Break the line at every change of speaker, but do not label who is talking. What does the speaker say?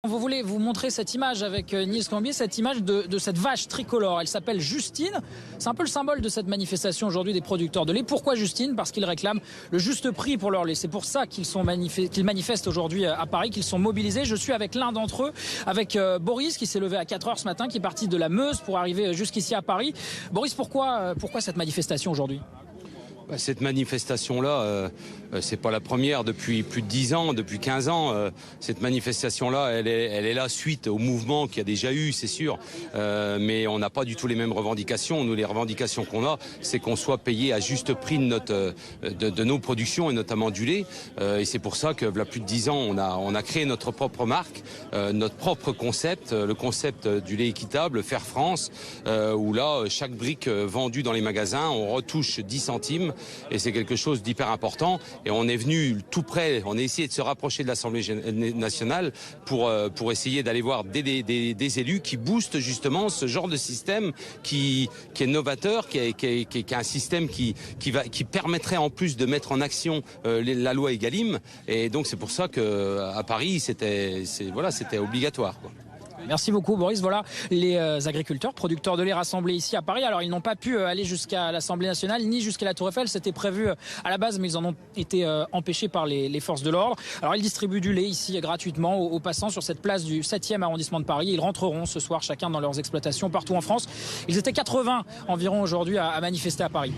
Vous voulez vous montrer cette image avec Niels Cambier, cette image de cette vache tricolore. Elle s'appelle Justine. C'est un peu le symbole de cette manifestation aujourd'hui des producteurs de lait. Pourquoi Justine? Parce qu'ils réclament le juste prix pour leur lait. C'est pour ça qu'ils manifestent aujourd'hui à Paris, qu'ils sont mobilisés. Je suis avec l'un d'entre eux, avec Boris qui s'est levé à 4 heures ce matin, qui est parti de la Meuse pour arriver jusqu'ici à Paris. Boris, pourquoi cette manifestation aujourd'hui?
Cette manifestation-là, c'est pas la première depuis plus de 10 ans, depuis 15 ans. Cette manifestation-là, elle est là suite au mouvement qu'il y a déjà eu, c'est sûr. Mais on n'a pas du tout les mêmes revendications. Nous, les revendications qu'on a, c'est qu'on soit payé à juste prix de nos productions et notamment du lait. Et c'est pour ça que, il y a plus de 10 ans, on a créé notre propre marque, notre propre concept, le concept du lait équitable, Faire France, où là, chaque brique vendue dans les magasins, on retouche 10 centimes. Et c'est quelque chose d'hyper important. Et on est venu tout près, on a essayé de se rapprocher de l'Assemblée nationale pour essayer d'aller voir des élus qui boostent justement ce genre de système qui est novateur, qui est un système qui permettrait en plus de mettre en action la loi Egalim. Et donc c'est pour ça qu'à Paris, c'était obligatoire, quoi.
Merci beaucoup Boris. Voilà les agriculteurs, producteurs de lait rassemblés ici à Paris. Alors ils n'ont pas pu aller jusqu'à l'Assemblée nationale ni jusqu'à la Tour Eiffel. C'était prévu à la base, mais ils en ont été empêchés par les forces de l'ordre. Alors ils distribuent du lait ici gratuitement aux passants sur cette place du 7e arrondissement de Paris. Ils rentreront ce soir chacun dans leurs exploitations partout en France. Ils étaient 80 environ aujourd'hui à manifester à Paris.